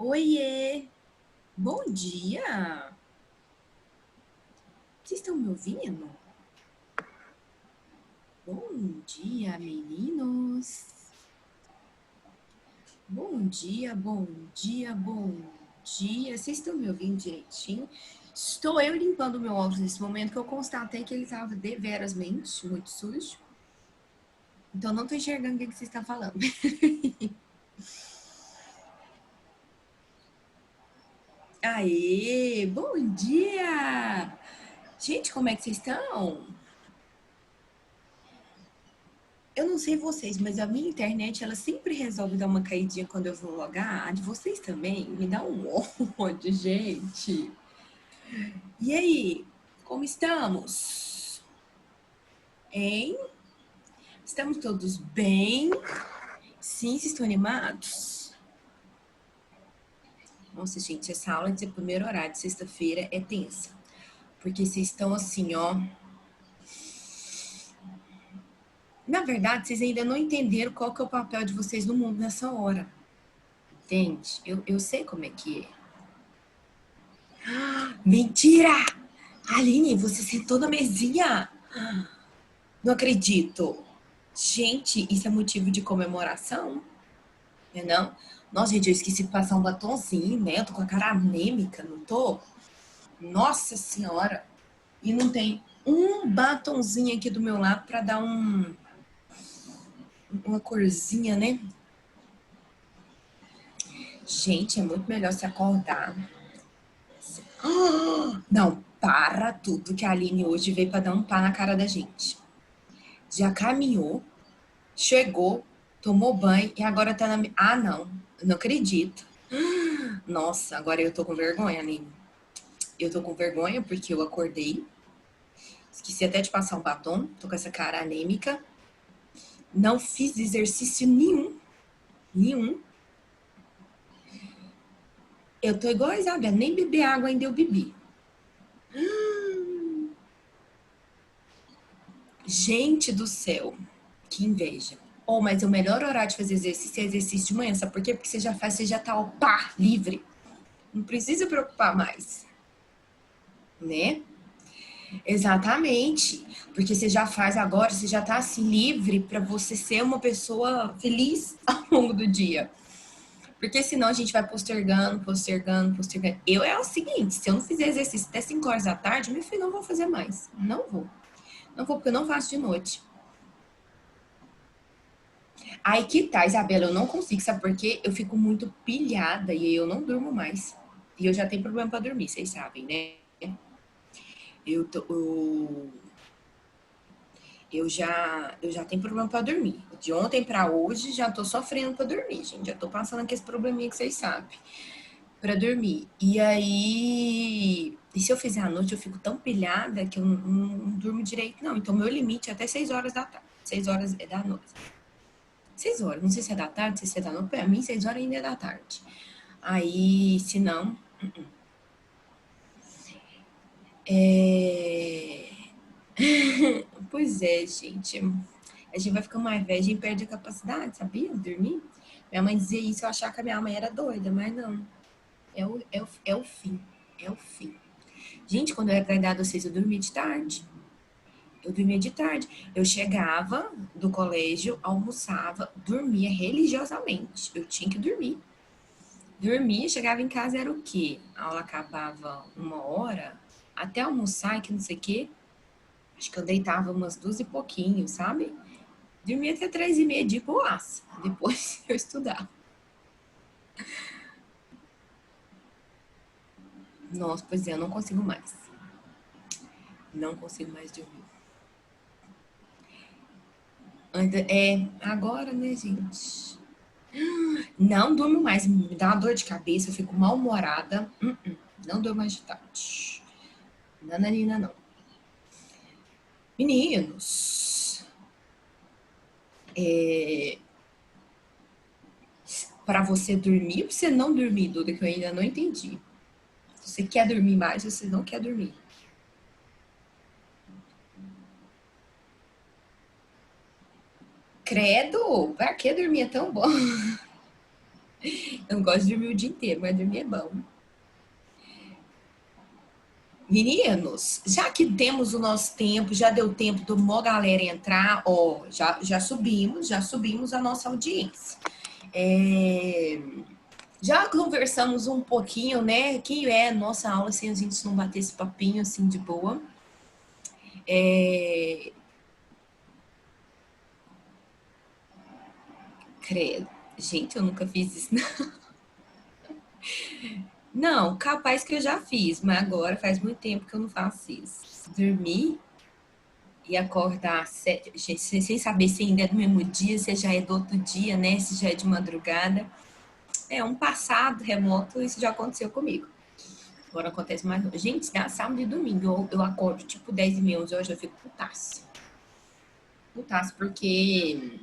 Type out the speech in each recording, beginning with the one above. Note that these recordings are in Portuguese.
Oiê, bom dia. Vocês estão me ouvindo? Bom dia, meninos. Bom dia, bom dia, bom dia. Vocês estão me ouvindo direitinho? Estou eu limpando meu óculos nesse momento que eu constatei que ele estava deverasmente muito sujo. Então não estou enxergando o que vocês estão falando. Aê, bom dia! Gente, como é que vocês estão? Eu não sei vocês, mas a minha internet, ela sempre resolve dar uma caidinha quando eu vou logar. A de vocês também me dá um ódio, gente. E aí, como estamos? Hein? Estamos todos bem? Sim, vocês estão animados? Nossa, gente, essa aula de primeiro horário de sexta-feira é tensa. Porque vocês estão assim, ó. Na verdade, vocês ainda não entenderam qual que é o papel de vocês no mundo nessa hora. Entende? Eu sei como é que é. Mentira! Aline, você sentou na mesinha? Não acredito. Gente, isso é motivo de comemoração, né não? Nossa, gente, eu esqueci de passar um batonzinho, né? Eu tô com a cara anêmica, não tô? Nossa senhora! E não tem um batonzinho aqui do meu lado pra dar uma corzinha, né? Gente, é muito melhor se acordar. Não, para tudo que a Aline hoje veio pra dar um pá na cara da gente. Já caminhou, chegou, tomou banho e agora tá na. Ah, não. Eu não acredito. Nossa, agora eu tô com vergonha, Aline. Eu tô com vergonha porque eu acordei. Esqueci até de passar um batom. Tô com essa cara anêmica. Não fiz exercício nenhum. Nenhum. Eu tô igual a Isabela. Nem beber água ainda eu bebi. Gente do céu. Que inveja. Oh, mas o melhor horário de fazer exercício é exercício de manhã. Sabe por quê? Porque você já faz, você já tá, ó, pá, livre. Não precisa preocupar mais. Né? Exatamente, porque você já faz agora, você já tá assim livre para você ser uma pessoa feliz ao longo do dia. Porque senão a gente vai postergando, postergando, postergando. Eu é o seguinte, se eu não fizer exercício até 5 horas da tarde, meu filho, não vou fazer mais. Não vou. Não vou porque eu não faço de noite. Aí que tá, Isabela, eu não consigo, sabe por quê? Eu fico muito pilhada e aí eu não durmo mais. E eu já tenho problema para dormir, vocês sabem, né? Eu já tenho problema para dormir. De ontem para hoje já tô sofrendo para dormir, gente. Já tô passando aqui esse probleminha que vocês sabem. Para dormir. E aí, e se eu fizer à noite, eu fico tão pilhada que eu não durmo direito, não. Então, meu limite é até 6 horas da tarde. 6 horas é da noite. 6 horas, não sei se é da tarde, se é da noite. Pra mim, 6 horas ainda é da tarde. Aí, se não. É... Pois é, gente. A gente vai ficando mais velho, a gente perde a capacidade, sabia? De dormir. Minha mãe dizia isso, eu achava que a minha mãe era doida, mas não. É o fim. É o fim. Gente, quando eu era da idade de vocês, eu dormia de tarde. Eu dormia de tarde. Eu chegava do colégio, almoçava, dormia religiosamente. Eu tinha que dormir. Dormia, chegava em casa, era o quê? A aula acabava 1 hora, até almoçar, que não sei o quê. Acho que eu deitava umas 2 e pouquinho, sabe? Dormia até 3h30 de boaça. Depois eu estudava. Nossa, pois é, eu não consigo mais. Não consigo mais dormir. Agora, né, gente? Não durmo mais, me dá uma dor de cabeça, eu fico mal-humorada. Não durmo mais de tarde. Nananina, não. Meninos, para você dormir ou você não dormir, Duda, que eu ainda não entendi. Você quer dormir mais ou você não quer dormir? Credo, pra que dormir é tão bom? Eu não gosto de dormir o dia inteiro, mas dormir é bom. Meninos, já que temos o nosso tempo, já deu tempo do Mó Galera entrar, ó, já subimos a nossa audiência. Já conversamos um pouquinho, né? Que é nossa aula sem a gente não bater esse papinho assim de boa. Credo. Gente, eu nunca fiz isso. Não, capaz que eu já fiz, mas agora faz muito tempo que eu não faço isso. Dormir e acordar às 7, gente, sem saber se ainda é do mesmo dia, se já é do outro dia, né? Se já é de madrugada. É um passado remoto, isso já aconteceu comigo. Agora acontece mais. Gente, dá sábado e domingo. Eu acordo tipo 10h30, 11 horas, eu fico putaço. Putaço, porque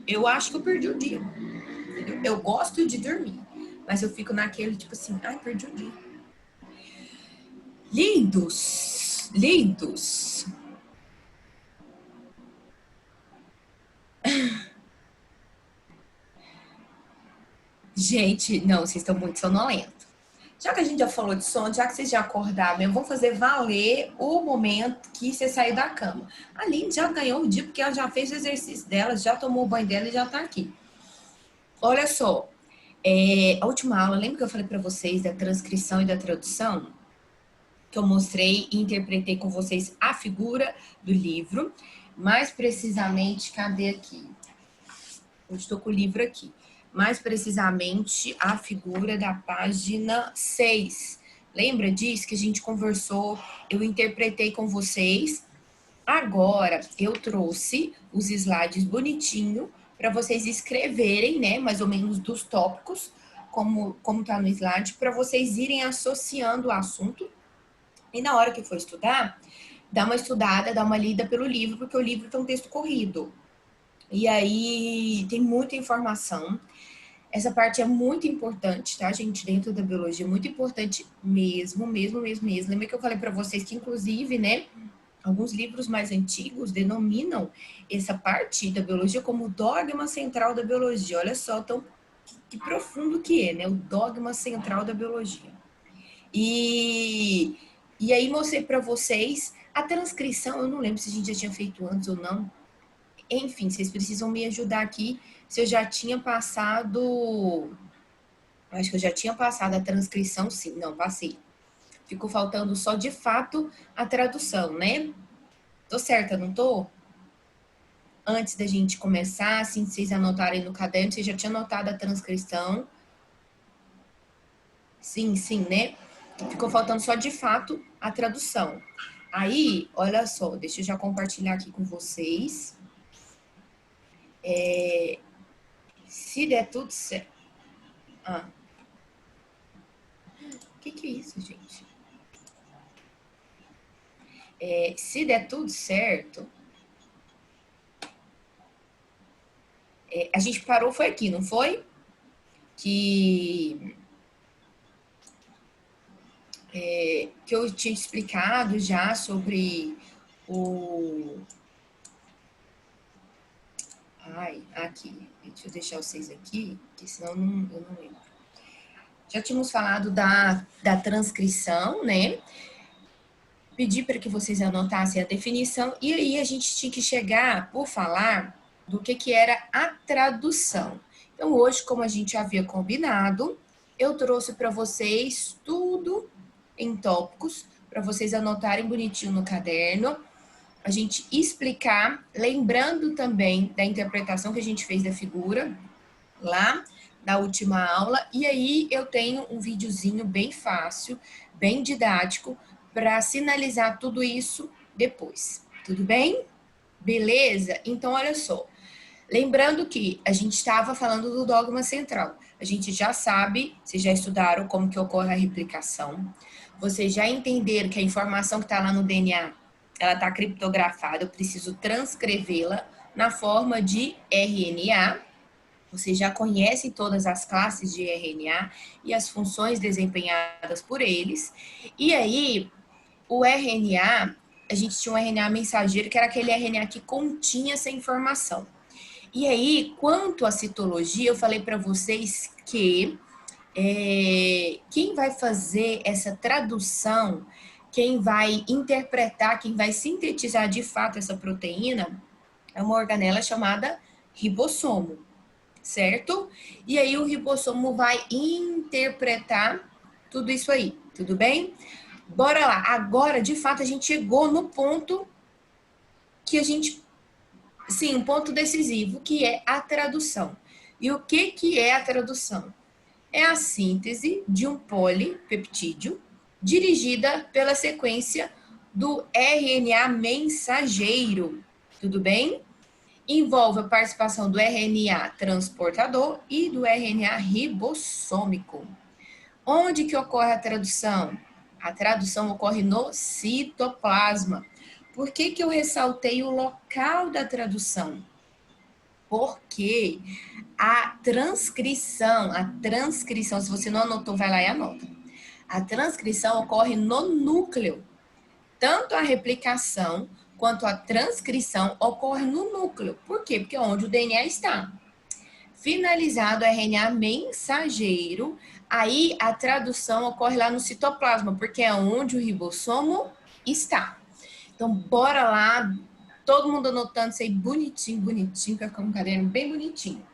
eu acho que eu perdi o dia. Entendeu? Eu gosto de dormir, mas eu fico naquele tipo assim, ai, perdi o dia. Lindos, lindos. Gente, não, vocês estão muito sonolentos. Já que a gente já falou de sono, já que vocês já acordaram, eu vou fazer valer o momento que você saiu da cama. A Aline já ganhou o dia porque ela já fez o exercício dela, já tomou o banho dela e já tá aqui. Olha só, a última aula, lembra que eu falei para vocês da transcrição e da tradução? Que eu mostrei e interpretei com vocês a figura do livro. Mais precisamente, cadê aqui? Eu estou com o livro aqui. Mais precisamente, a figura da página 6. Lembra disso que a gente conversou? Eu interpretei com vocês. Agora, eu trouxe os slides bonitinho para vocês escreverem, né? Mais ou menos dos tópicos, como tá no slide, para vocês irem associando o assunto. E na hora que for estudar, dá uma estudada, dá uma lida pelo livro, porque o livro tem um texto corrido. E aí tem muita informação. Essa parte é muito importante, tá, gente? Dentro da biologia, muito importante mesmo, mesmo, mesmo, mesmo. Lembra que eu falei para vocês que, inclusive, né, alguns livros mais antigos denominam essa parte da biologia como o dogma central da biologia. Olha só, tão que profundo que é, né? O dogma central da biologia. E, e aí mostrei para vocês a transcrição. Eu não lembro se a gente já tinha feito antes ou não. Enfim, vocês precisam me ajudar aqui. Se eu já tinha passado. Acho que eu já tinha passado a transcrição, sim. Não, passei. Ficou faltando só de fato a tradução, né? Tô certa, não tô? Antes da gente começar, assim, vocês anotarem no caderno, vocês já tinham anotado a transcrição. Sim, sim, né? Ficou faltando só de fato a tradução. Aí, olha só, deixa eu já compartilhar aqui com vocês. Se der tudo certo. Ah, o que é isso, gente? Se der tudo certo, a gente parou, foi aqui, não foi? Que eu tinha explicado já sobre o. Ai, aqui. Deixa eu deixar vocês aqui, porque senão eu não lembro. Já tínhamos falado da transcrição, né? Pedi para que vocês anotassem a definição, e aí a gente tinha que chegar por falar do que era a tradução. Então, hoje, como a gente havia combinado, eu trouxe para vocês tudo em tópicos, para vocês anotarem bonitinho no caderno, a gente explicar, lembrando também da interpretação que a gente fez da figura lá na última aula. E aí eu tenho um videozinho bem fácil, bem didático, para sinalizar tudo isso depois. Tudo bem? Beleza? Então, olha só. Lembrando que a gente estava falando do dogma central. A gente já sabe, vocês já estudaram como que ocorre a replicação. Vocês já entenderam que a informação que está lá no DNA, ela está criptografada, eu preciso transcrevê-la na forma de RNA. Vocês já conhecem todas as classes de RNA e as funções desempenhadas por eles. E aí, o RNA, a gente tinha um RNA mensageiro, que era aquele RNA que continha essa informação. E aí, quanto à citologia, eu falei para vocês que quem vai fazer essa tradução, quem vai interpretar, quem vai sintetizar de fato essa proteína, é uma organela chamada ribossomo, certo? E aí o ribossomo vai interpretar tudo isso aí, tudo bem? Bora lá. Agora, de fato, a gente chegou no ponto que a gente, sim, um ponto decisivo, que é a tradução. E o que é a tradução? É a síntese de um polipeptídeo dirigida pela sequência do RNA mensageiro. Tudo bem? Envolve a participação do RNA transportador e do RNA ribossômico. Onde que ocorre a tradução? A tradução ocorre no citoplasma. Por que eu ressaltei o local da tradução? Porque a transcrição, se você não anotou, vai lá e anota. A transcrição ocorre no núcleo. Tanto a replicação quanto a transcrição ocorre no núcleo. Por quê? Porque é onde o DNA está. Finalizado o RNA mensageiro, aí a tradução ocorre lá no citoplasma, porque é onde o ribossomo está. Então, bora lá, todo mundo anotando isso aí bonitinho, bonitinho, para ficar um caderno bem bonitinho.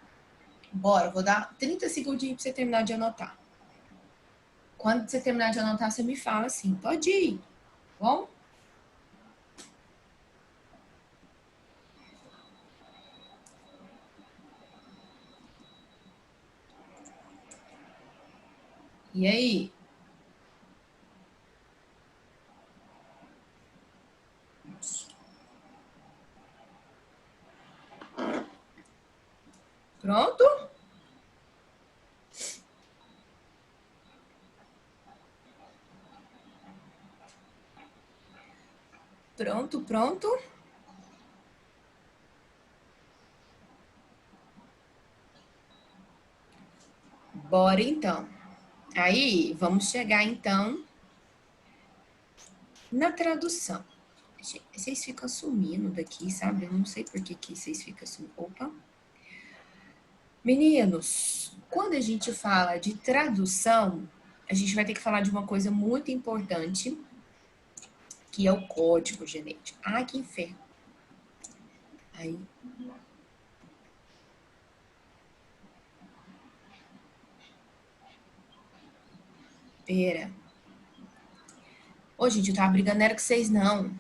Bora, vou dar 30 segundinhos para você terminar de anotar. Quando você terminar de anotar, você me fala assim, pode ir, bom? E aí? Pronto? Pronto, pronto? Bora então. Aí, vamos chegar então na tradução. Vocês ficam sumindo daqui, sabe? Eu não sei por que vocês ficam sumindo. Opa! Meninos, quando a gente fala de tradução, a gente vai ter que falar de uma coisa muito importante, que é o código genético. Ah, que inferno. Aí. Pera. Ô, gente, eu tava brigando, não era com vocês, não.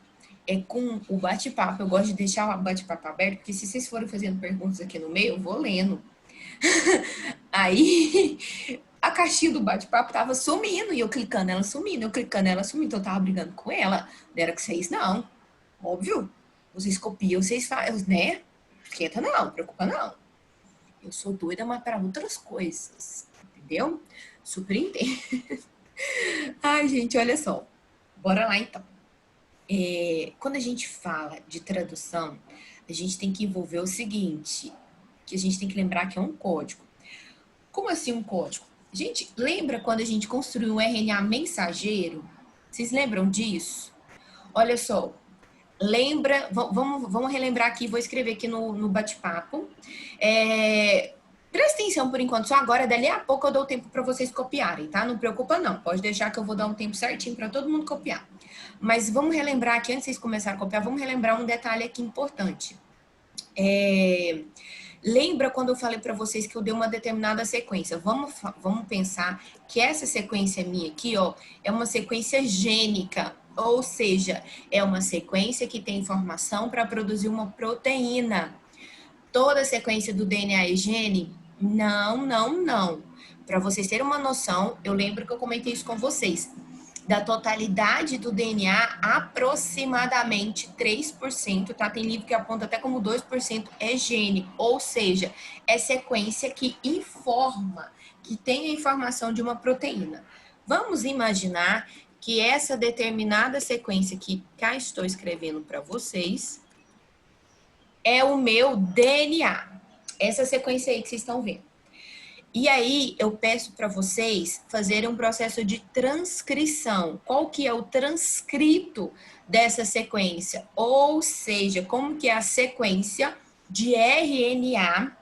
É com o bate-papo. Eu gosto de deixar o bate-papo aberto, porque se vocês forem fazendo perguntas aqui no meio, eu vou lendo. Aí, a caixinha do bate-papo tava sumindo, e eu clicando, ela sumindo, eu clicando, ela sumindo. Então, eu tava brigando com ela. Não era com vocês, não. Óbvio. Vocês copiam, vocês fazem, né? Esquenta não, preocupa não. Eu sou doida, mas para outras coisas. Entendeu? Super entendo. Ai, gente, olha só. Bora lá, então. Quando a gente fala de tradução, a gente tem que envolver o seguinte, que a gente tem que lembrar que é um código. Como assim um código? Gente, lembra quando a gente construiu um RNA mensageiro? Vocês lembram disso? Olha só, lembra, vamos relembrar aqui, vou escrever aqui no bate-papo. Presta atenção por enquanto, só agora, dali a pouco eu dou tempo para vocês copiarem, tá? Não preocupa não, pode deixar que eu vou dar um tempo certinho para todo mundo copiar. Mas vamos relembrar aqui, antes de vocês começarem a copiar, vamos relembrar um detalhe aqui importante. Lembra quando eu falei para vocês que eu dei uma determinada sequência? Vamos pensar que essa sequência minha aqui, ó, é uma sequência gênica, ou seja, é uma sequência que tem informação para produzir uma proteína. Toda a sequência do DNA é gene? Não, não, não. Para vocês terem uma noção, eu lembro que eu comentei isso com vocês. Da totalidade do DNA, aproximadamente 3%, tá? Tem livro que aponta até como 2% é gene, ou seja, é sequência que informa, que tem a informação de uma proteína. Vamos imaginar que essa determinada sequência que cá estou escrevendo para vocês é o meu DNA. Essa sequência aí que vocês estão vendo. E aí, eu peço para vocês fazerem um processo de transcrição. Qual que é o transcrito dessa sequência? Ou seja, como que é a sequência de RNA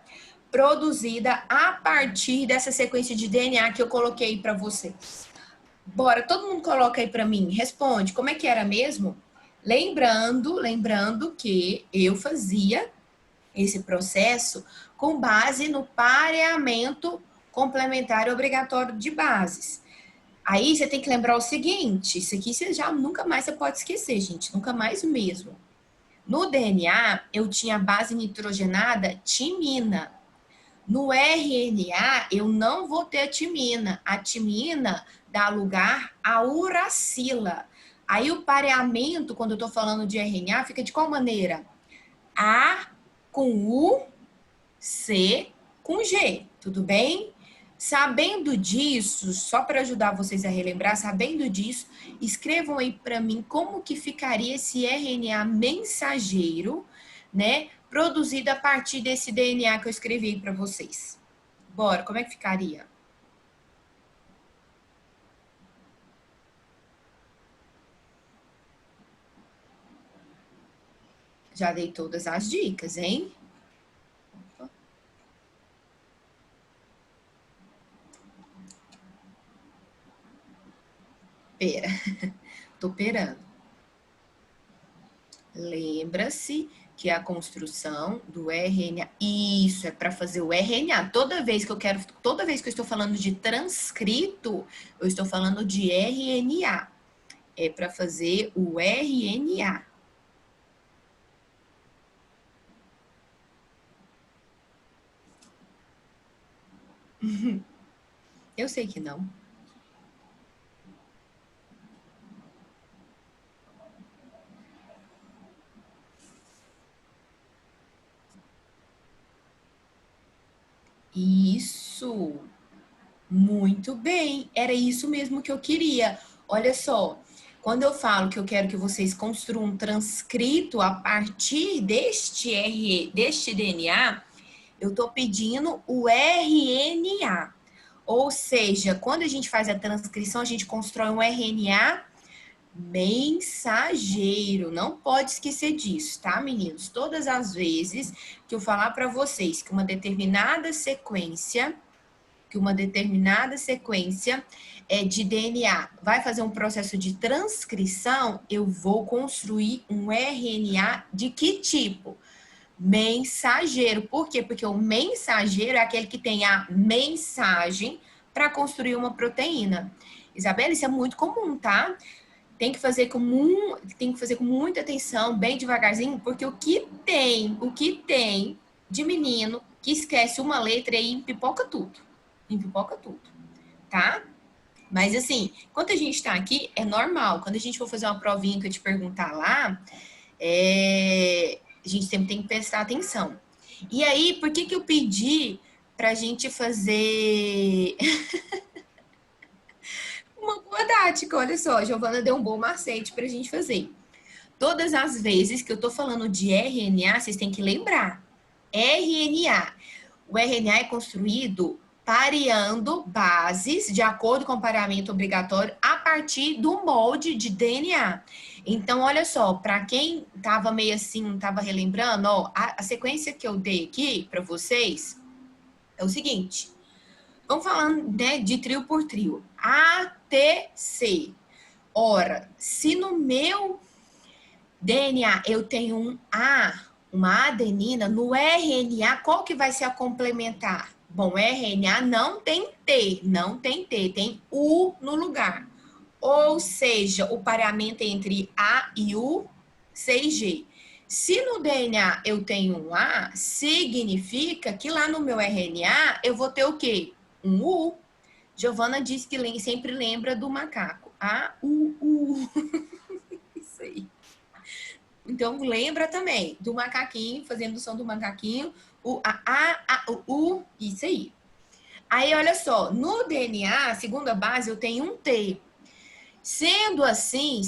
produzida a partir dessa sequência de DNA que eu coloquei para vocês? Bora, todo mundo coloca aí para mim, responde, como é que era mesmo? Lembrando que eu fazia esse processo com base no pareamento complementar obrigatório de bases. Aí você tem que lembrar o seguinte, isso aqui você já nunca mais você pode esquecer, gente, nunca mais mesmo. No DNA, eu tinha a base nitrogenada timina. No RNA, eu não vou ter a timina. A timina dá lugar à uracila. Aí o pareamento, quando eu estou falando de RNA, fica de qual maneira? A com U, C com G, tudo bem? Sabendo disso, só para ajudar vocês a relembrar, sabendo disso, escrevam aí para mim como que ficaria esse RNA mensageiro, né? Produzido a partir desse DNA que eu escrevi para vocês. Bora, como é que ficaria? Já dei todas as dicas, hein? Pera, tô perando. Lembra-se que a construção do RNA, isso é para fazer o RNA. Toda vez que eu estou falando de transcrito, eu estou falando de RNA. É para fazer o RNA. Eu sei que não. Isso. Muito bem, era isso mesmo que eu queria. Olha só, quando eu falo que eu quero que vocês construam um transcrito a partir deste DNA, eu estou pedindo o RNA. Ou seja, quando a gente faz a transcrição, a gente constrói um RNA mensageiro. Não pode esquecer disso, tá, meninos? Todas as vezes que eu falar para vocês que uma determinada sequência de DNA vai fazer um processo de transcrição, eu vou construir um RNA de que tipo? Mensageiro. Por quê? Porque o mensageiro é aquele que tem a mensagem para construir uma proteína. Isabela, isso é muito comum, tá? Tem que fazer com muita atenção, bem devagarzinho, porque o que tem de menino que esquece uma letra e empipoca tudo. Empipoca tudo, tá? Mas assim, enquanto a gente tá aqui, é normal. Quando a gente for fazer uma provinha que eu te perguntar lá, a gente sempre tem que prestar atenção. E aí, por que eu pedi pra gente fazer uma boa tática? Olha só, a Giovana deu um bom macete pra gente fazer. Todas as vezes que eu tô falando de RNA, vocês têm que lembrar. RNA. O RNA é construído pareando bases de acordo com o pareamento obrigatório a partir do molde de DNA. Então, olha só, para quem estava meio assim, estava relembrando, ó, a sequência que eu dei aqui para vocês é o seguinte. Vamos falando, né, de trio por trio. A, T, C. Ora, se no meu DNA eu tenho uma adenina, no RNA, qual que vai ser a complementar? Bom, RNA não tem T, tem U no lugar. Ou seja, o pareamento entre A e U, C e G. Se no DNA eu tenho um A, significa que lá no meu RNA eu vou ter o quê? Um U. Giovana disse que sempre lembra do macaco. A, U, U. Isso aí. Então, lembra também do macaquinho, fazendo o som do macaquinho, o o U, isso aí. Aí, olha só, no DNA, segunda base, eu tenho um T. Sendo assim,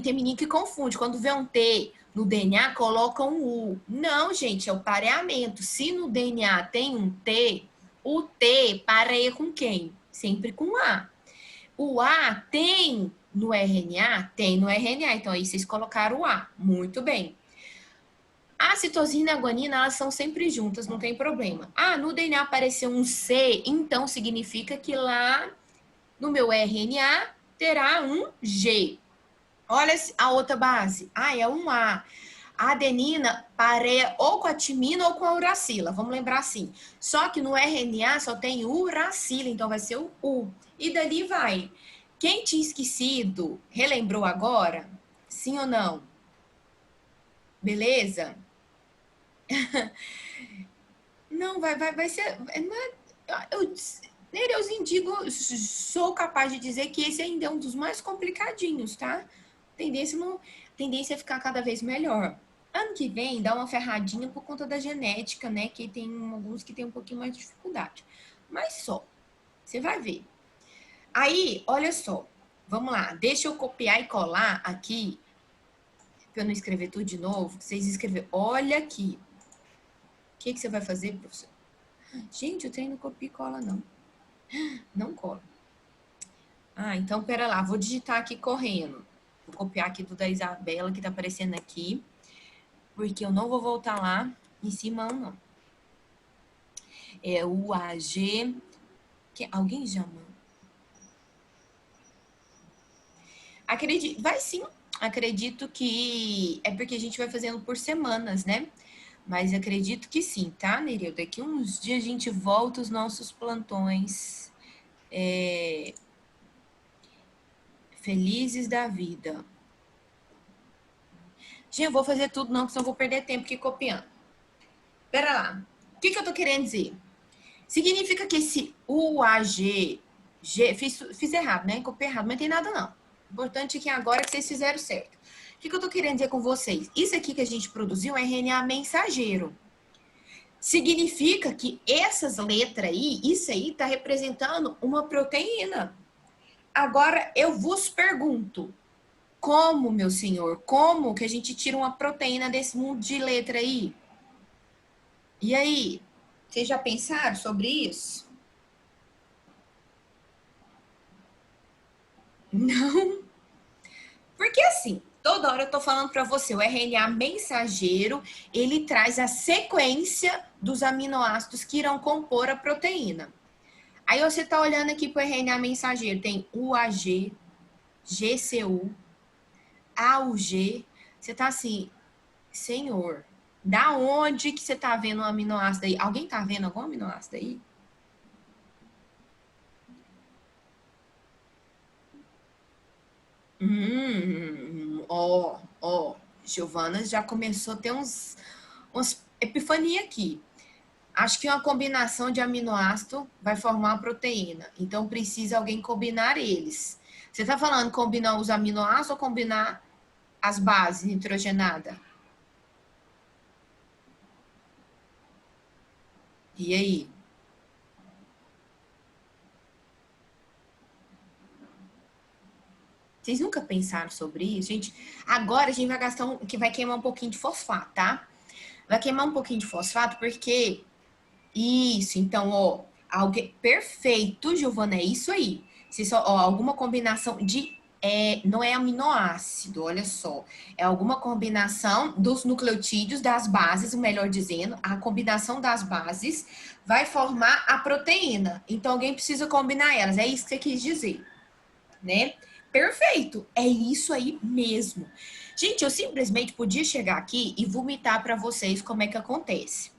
tem menino que confunde. Quando vê um T no DNA, coloca um U. Não, gente, é o pareamento. Se no DNA tem um T, o T pareia com quem? Sempre com A. O A tem no RNA? Tem no RNA. Então, aí vocês colocaram o A. Muito bem. A citosina e a guanina, elas são sempre juntas, não tem problema. Ah, no DNA apareceu um C, então significa que lá no meu RNA terá um G. Olha a outra base. Ah, é um A. A adenina pareia ou com a timina ou com a uracila. Vamos lembrar assim. Só que no RNA só tem uracila, então vai ser o U. E dali vai. Quem tinha esquecido, relembrou agora? Sim ou não? Beleza? Não, vai ser. Nereuzinho, digo, sou capaz de dizer que esse ainda é um dos mais complicadinhos, tá? Tendência, não, tendência a ficar cada vez melhor. Ano que vem dá uma ferradinha por conta da genética, né? Que tem alguns que tem um pouquinho mais de dificuldade. Mas só, você vai ver. Aí, olha só, vamos lá, deixa eu copiar e colar aqui, para eu não escrever tudo de novo. Vocês escrever, olha aqui. O que você vai fazer, professor? Gente, o trem não copia e cola, não. Não cola. Ah, então pera lá, vou digitar aqui correndo. Vou copiar aqui do da Isabela, que tá aparecendo aqui. Porque eu não vou voltar lá em cima, não. É o AG. Alguém chama? Acredito, vai sim. Acredito que é porque a gente vai fazendo por semanas, né? Mas acredito que sim, tá, Nereu? Daqui uns dias a gente volta os nossos plantões. Felizes da vida. Gente, eu vou fazer tudo não, porque senão eu vou perder tempo aqui copiando. Pera lá. O que eu tô querendo dizer? Significa que esse UAG, fiz errado, né? Copiei errado, mas não tem nada não. O importante é que agora que vocês fizeram certo. O que eu tô querendo dizer com vocês? Isso aqui que a gente produziu é RNA mensageiro. Significa que essas letras aí, isso aí tá representando uma proteína. Agora eu vos pergunto, como, meu senhor, como que a gente tira uma proteína desse mundo de letra aí? E aí, vocês já pensaram sobre isso? Não. Porque assim, toda hora eu tô falando para você, o RNA mensageiro, ele traz a sequência dos aminoácidos que irão compor a proteína. Aí você tá olhando aqui pro RNA mensageiro, tem UAG, GCU, AUG. Você tá assim, senhor, da onde que você tá vendo um aminoácido aí? Alguém tá vendo algum aminoácido aí? Ó, Giovana já começou a ter umas epifania aqui. Acho que uma combinação de aminoácido vai formar a proteína. Então precisa alguém combinar eles. Você está falando combinar os aminoácidos ou combinar as bases nitrogenadas? E aí? Vocês nunca pensaram sobre isso, gente? Agora a gente vai gastar que vai queimar um pouquinho de fosfato, tá? Vai queimar um pouquinho de fosfato porque isso, então, ó, alguém perfeito, Giovana, é isso aí. Se só, ó, alguma combinação de não é aminoácido, olha só. É alguma combinação dos nucleotídeos, das bases, melhor dizendo, a combinação das bases vai formar a proteína. Então, alguém precisa combinar elas. É isso que você quis dizer, né? Perfeito, é isso aí mesmo. Gente, eu simplesmente podia chegar aqui e vomitar para vocês como é que acontece.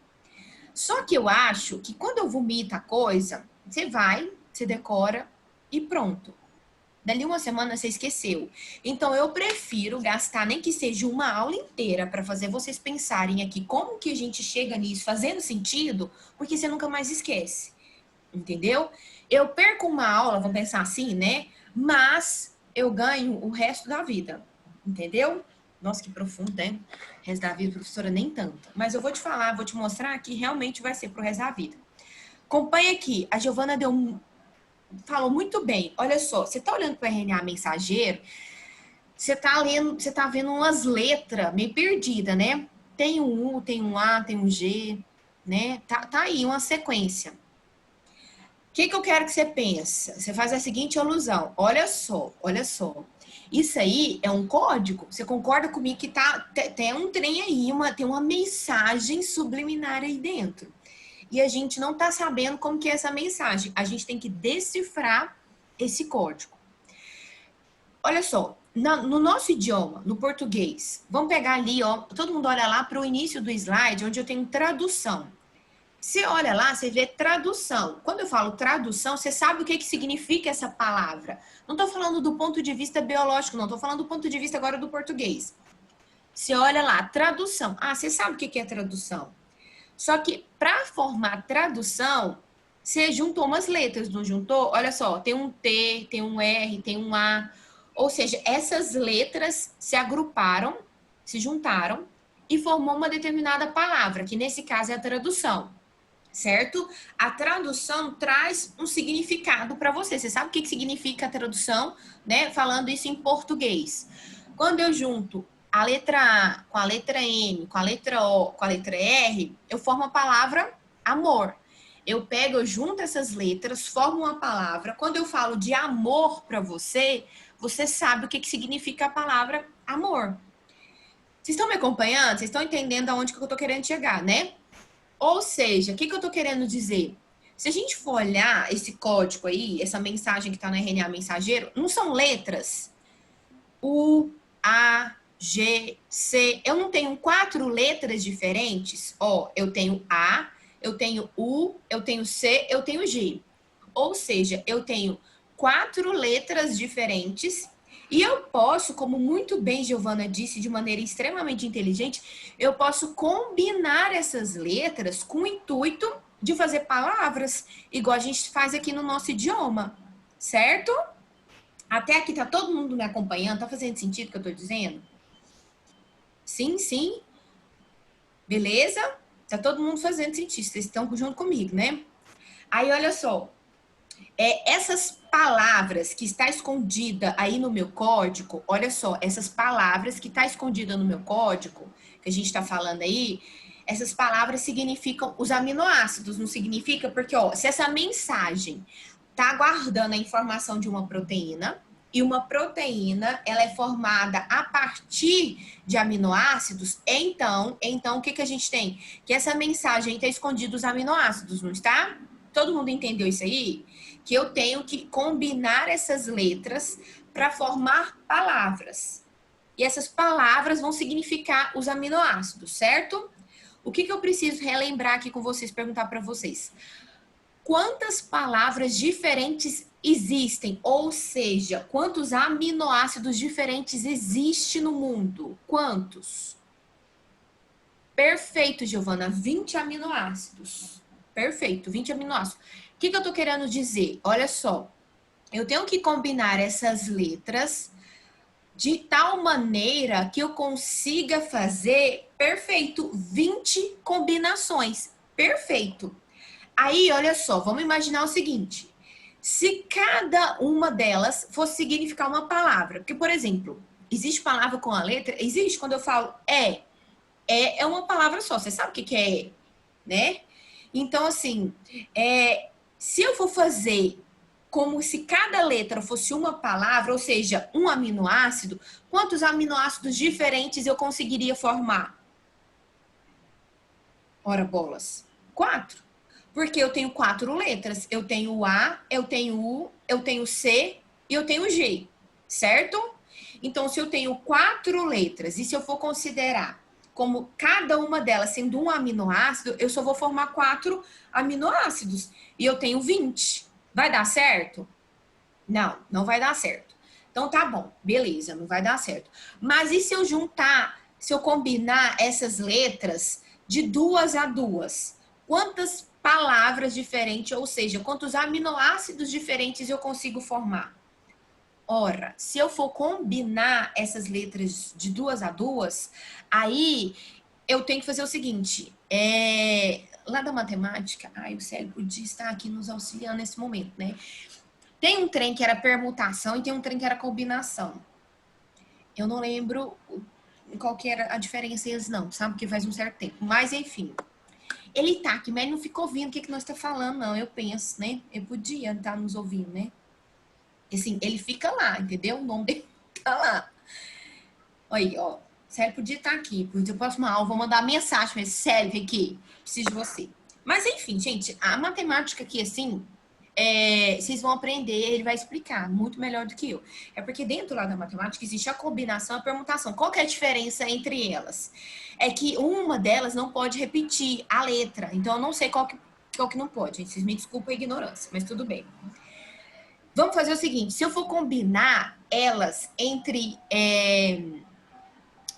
Só que eu acho que quando eu vomito a coisa, você vai, você decora e pronto. Dali uma semana você esqueceu. Então eu prefiro gastar nem que seja uma aula inteira para fazer vocês pensarem aqui como que a gente chega nisso fazendo sentido, porque você nunca mais esquece. Entendeu? Eu perco uma aula, vamos pensar assim, né? Mas eu ganho o resto da vida. Entendeu? Nossa, que profundo, né? O resto da vida, professora, nem tanto. Mas eu vou te falar, vou te mostrar que realmente vai ser pro resto da vida. Acompanha aqui. A Giovana falou muito bem. Olha só, você tá olhando para o RNA mensageiro, você tá lendo, você tá vendo umas letras meio perdida, né? Tem um U, tem um A, tem um G, né? Tá aí uma sequência. O que eu quero que você pense? Você faz a seguinte alusão. Olha só, olha só. Isso aí é um código. Você concorda comigo que tem um trem aí, tem uma mensagem subliminar aí dentro. E a gente não tá sabendo como que é essa mensagem. A gente tem que decifrar esse código. Olha só, no nosso idioma, no português, vamos pegar ali, ó, todo mundo olha lá para o início do slide, onde eu tenho tradução. Você olha lá, você vê tradução. Quando eu falo tradução, você sabe o que significa essa palavra. Não estou falando do ponto de vista biológico, não. Estou falando do ponto de vista agora do português. Você olha lá, tradução. Ah, você sabe o que é tradução. Só que para formar tradução, você juntou umas letras, não juntou? Olha só, tem um T, tem um R, tem um A. Ou seja, essas letras se agruparam, se juntaram e formou uma determinada palavra, que nesse caso é a tradução. Certo? A tradução traz um significado para você. Você sabe o que significa a tradução, né? Falando isso em português. Quando eu junto a letra A com a letra M, com a letra O, com a letra R, eu formo a palavra amor. Eu junto essas letras, formo uma palavra. Quando eu falo de amor para você, você sabe o que significa a palavra amor. Vocês estão me acompanhando? Vocês estão entendendo aonde que eu tô querendo chegar, né? Ou seja, o que eu estou querendo dizer? Se a gente for olhar esse código aí, essa mensagem que está no RNA mensageiro, não são letras? U, A, G, C. Eu não tenho 4 letras diferentes? Ó, eu tenho A, eu tenho U, eu tenho C, eu tenho G. Ou seja, eu tenho 4 letras diferentes e eu posso, como muito bem Giovana disse de maneira extremamente inteligente, eu posso combinar essas letras com o intuito de fazer palavras, igual a gente faz aqui no nosso idioma, certo? Até aqui tá todo mundo me acompanhando, tá fazendo sentido o que eu tô dizendo? Sim, sim. Beleza? Tá todo mundo fazendo sentido, vocês estão junto comigo, né? Aí, olha só, essas palavras que está escondida aí no meu código, olha só, essas palavras que está escondida no meu código, que a gente está falando aí, essas palavras significam os aminoácidos, não significa? Porque, ó, se essa mensagem está guardando a informação de uma proteína, e uma proteína, ela é formada a partir de aminoácidos, então o que a gente tem? Que essa mensagem está escondida os aminoácidos, não está? Todo mundo entendeu isso aí? Que eu tenho que combinar essas letras para formar palavras. E essas palavras vão significar os aminoácidos, certo? O que eu preciso relembrar aqui com vocês, perguntar para vocês? Quantas palavras diferentes existem? Ou seja, quantos aminoácidos diferentes existem no mundo? Quantos? Perfeito, Giovana. 20 aminoácidos. Perfeito, 20 aminoácidos. O que eu tô querendo dizer? Olha só, eu tenho que combinar essas letras de tal maneira que eu consiga fazer, perfeito, 20 combinações. Perfeito. Aí, olha só, vamos imaginar o seguinte. Se cada uma delas fosse significar uma palavra, porque, por exemplo, existe palavra com a letra? Existe quando eu falo é uma palavra só. Você sabe o que é, né? Então, assim, se eu for fazer como se cada letra fosse uma palavra, ou seja, um aminoácido, quantos aminoácidos diferentes eu conseguiria formar? Ora, bolas. 4. Porque eu tenho 4 letras. Eu tenho o A, eu tenho U, eu tenho C e eu tenho G. Certo? Então, se eu tenho 4 letras e se eu for considerar como cada uma delas sendo um aminoácido, eu só vou formar 4 aminoácidos. E eu tenho 20. Vai dar certo? Não, não vai dar certo. Então tá bom, beleza, não vai dar certo. Mas e se eu juntar, se eu combinar essas letras de 2 a 2? Quantas palavras diferentes, ou seja, quantos aminoácidos diferentes eu consigo formar? Ora, se eu for combinar essas letras de 2 a 2, aí eu tenho que fazer o seguinte, lá da matemática, o cérebro está aqui nos auxiliando nesse momento, né? Tem um trem que era permutação e tem um trem que era combinação. Eu não lembro qual que era a diferença eles não, sabe? Porque faz um certo tempo. Mas, enfim. Ele tá aqui, mas ele não fica ouvindo o que nós estamos falando, não. Eu penso, né? Eu podia estar nos ouvindo, né? Assim, ele fica lá, entendeu? O nome dele tá lá. Aí, ó. Célio podia estar aqui. Podia próxima aula, vou mandar mensagem pra ele. Célio, vem aqui. Preciso de você. Mas, enfim, gente, a matemática aqui, assim, vocês vão aprender, ele vai explicar muito melhor do que eu. É porque dentro lá da matemática existe a combinação e a permutação. Qual que é a diferença entre elas? É que uma delas não pode repetir a letra. Então, eu não sei qual que não pode, gente. Vocês me desculpem a ignorância, mas tudo bem. Vamos fazer o seguinte, se eu for combinar elas entre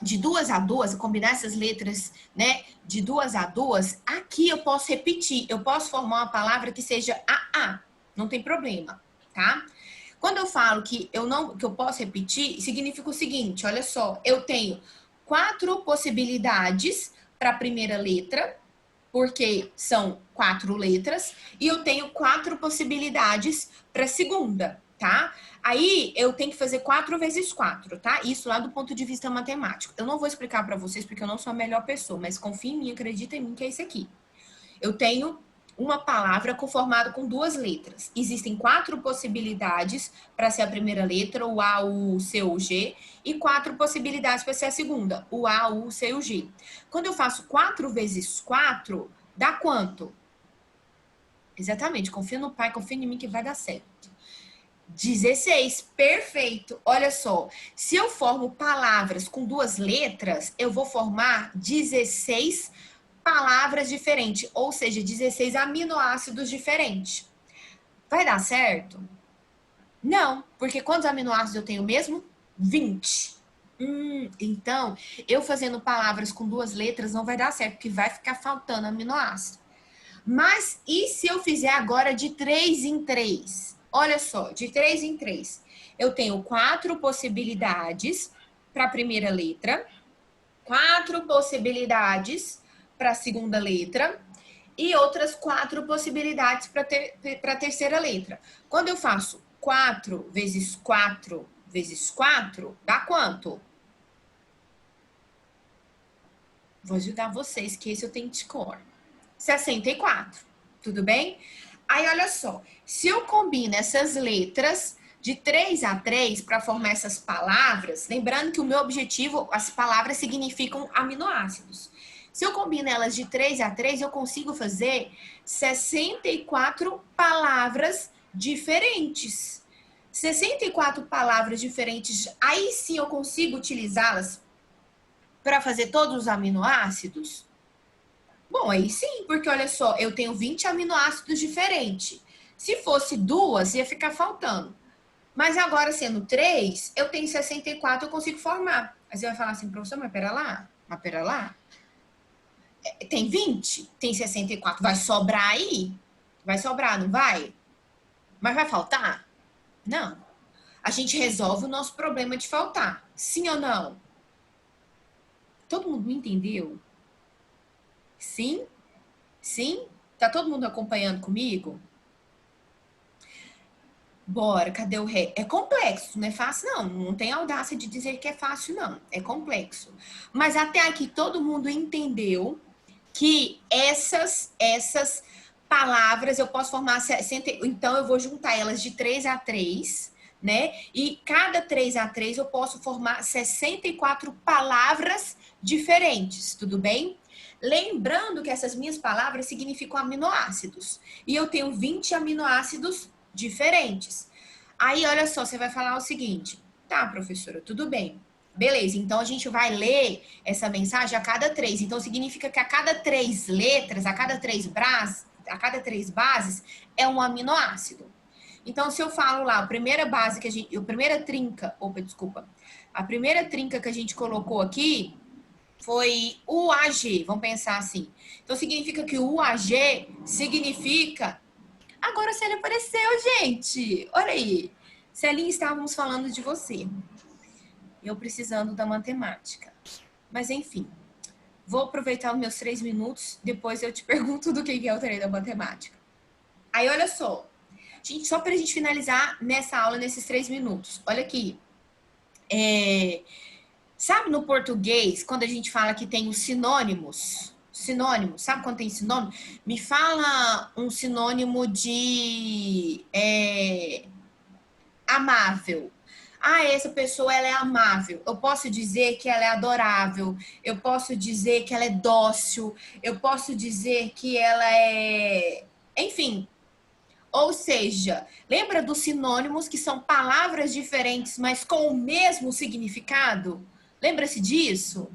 de 2 a 2, combinar essas letras, né, de 2 a 2, aqui eu posso repetir, eu posso formar uma palavra que seja AA, não tem problema, tá? Quando eu falo que eu posso repetir, significa o seguinte, olha só, eu tenho 4 possibilidades para a primeira letra, porque são 4 letras, e eu tenho 4 possibilidades para a segunda, tá? Aí eu tenho que fazer 4 vezes 4, tá? Isso lá do ponto de vista matemático. Eu não vou explicar para vocês porque eu não sou a melhor pessoa, mas confia em mim, acredita em mim que é isso aqui. Eu tenho uma palavra conformada com 2 letras. Existem 4 possibilidades para ser a primeira letra, o A, o U, o C ou o G, e 4 possibilidades para ser a segunda, o A, o U, o C e o G. Quando eu faço 4 vezes 4, dá quanto? Exatamente, confia no pai, confia em mim que vai dar certo. 16, perfeito. Olha só, se eu formo palavras com 2 letras, eu vou formar 16 palavras diferentes, ou seja, 16 aminoácidos diferentes. Vai dar certo? Não, porque quantos aminoácidos eu tenho mesmo? 20. Então, eu fazendo palavras com 2 letras não vai dar certo, porque vai ficar faltando aminoácido. Mas e se eu fizer agora de 3 em 3? Olha só, de 3 em 3. Eu tenho 4 possibilidades para a primeira letra, 4 possibilidades para a segunda letra e outras 4 possibilidades para a terceira letra. Quando eu faço 4 vezes 4 vezes 4, dá quanto? Vou ajudar vocês, que esse eu tenho de cor. 64, tudo bem? Aí, olha só, se eu combino essas letras de 3 a 3 para formar essas palavras, lembrando que o meu objetivo, as palavras significam aminoácidos. Se eu combino elas de 3 a 3, eu consigo fazer 64 palavras diferentes. 64 palavras diferentes, aí sim eu consigo utilizá-las para fazer todos os aminoácidos? Bom, aí sim, porque olha só, eu tenho 20 aminoácidos diferentes. Se fosse 2, ia ficar faltando. Mas agora, sendo 3, eu tenho 64, eu consigo formar. Aí você vai falar assim, professor, mas pera lá. Mas pera lá. Tem 20? Tem 64. Vai sobrar aí? Vai sobrar, não vai? Mas vai faltar? Não. A gente resolve o nosso problema de faltar. Sim ou não? Todo mundo me entendeu? Sim? Sim? Tá todo mundo acompanhando comigo? Bora, cadê o ré? É complexo, não é fácil, não. Não tem audácia de dizer que é fácil, não. É complexo. Mas até aqui todo mundo entendeu que essas palavras eu posso formar 60, então eu vou juntar elas de 3 a 3, né? E cada 3 a 3 eu posso formar 64 palavras diferentes, tudo bem? Lembrando que essas minhas palavras significam aminoácidos. E eu tenho 20 aminoácidos diferentes. Aí, olha só, você vai falar o seguinte: tá, professora, tudo bem. Beleza, então a gente vai ler essa mensagem a cada 3. Então, significa que a cada 3 letras, a cada 3 bases, é um aminoácido. Então, se eu falo lá, a primeira base que a primeira trinca que a gente colocou aqui foi UAG, vamos pensar assim. Então, significa que o UAG significa... Agora a Célia apareceu, gente! Olha aí. Celinha, estávamos falando de você. Eu precisando da matemática. Mas, enfim. Vou aproveitar os meus 3 minutos, depois eu te pergunto do que é o treino da matemática. Aí, olha só. Gente, só para a gente finalizar nessa aula, nesses 3 minutos. Olha aqui. Sabe no português, quando a gente fala que tem os sinônimos? Sinônimo, sabe quando tem sinônimo? Me fala um sinônimo de amável. Ah, essa pessoa ela é amável. Eu posso dizer que ela é adorável. Eu posso dizer que ela é dócil. Eu posso dizer que ela é, enfim. Ou seja, lembra dos sinônimos que são palavras diferentes, mas com o mesmo significado? Lembra-se disso?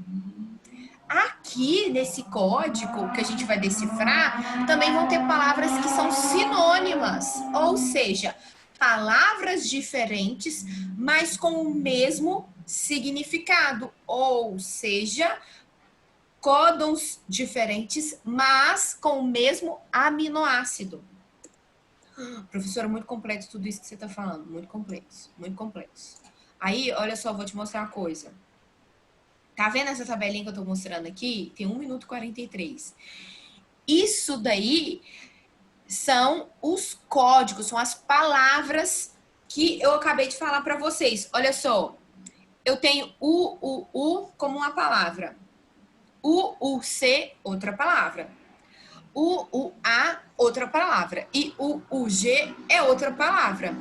Aqui nesse código que a gente vai decifrar, também vão ter palavras que são sinônimas, ou seja, palavras diferentes, mas com o mesmo significado, ou seja, códons diferentes, mas com o mesmo aminoácido. Professora, muito complexo tudo isso que você está falando, muito complexo, muito complexo. Aí, olha só, vou te mostrar uma coisa. Tá vendo essa tabelinha que eu tô mostrando aqui? Tem 1 minuto e 43. Isso daí são os códigos, são as palavras que eu acabei de falar para vocês. Olha só, eu tenho U como uma palavra. C, outra palavra. A, outra palavra. E G é outra palavra.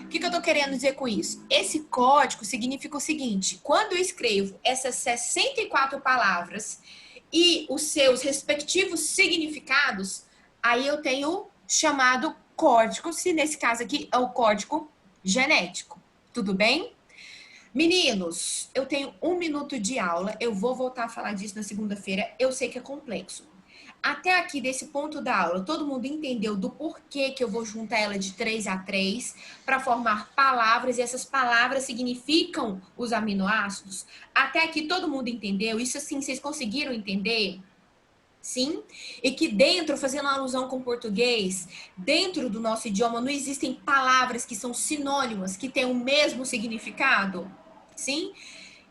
O que eu tô querendo dizer com isso? Esse código significa o seguinte: quando eu escrevo essas 64 palavras e os seus respectivos significados, aí eu tenho chamado código, se nesse caso aqui é o código genético. Tudo bem? Meninos, eu tenho 1 minuto de aula, eu vou voltar a falar disso na segunda-feira, eu sei que é complexo. Até aqui, desse ponto da aula, todo mundo entendeu do porquê que eu vou juntar ela de 3 a 3 para formar palavras e essas palavras significam os aminoácidos? Até aqui todo mundo entendeu? Isso assim, vocês conseguiram entender? Sim? E que dentro, fazendo alusão com o português, dentro do nosso idioma não existem palavras que são sinônimas, que têm o mesmo significado? Sim?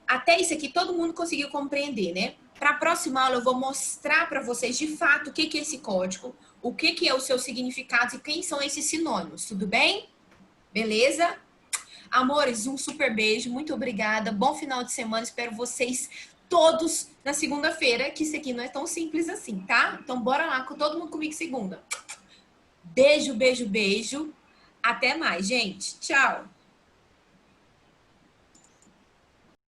Até isso aqui todo mundo conseguiu compreender, né? Para a próxima aula eu vou mostrar para vocês de fato o que é esse código, o que é o seu significado e quem são esses sinônimos, tudo bem? Beleza? Amores, um super beijo, muito obrigada, bom final de semana, espero vocês todos na segunda-feira, que isso aqui não é tão simples assim, tá? Então bora lá, com todo mundo comigo segunda. Beijo, beijo, beijo. Até mais, gente. Tchau.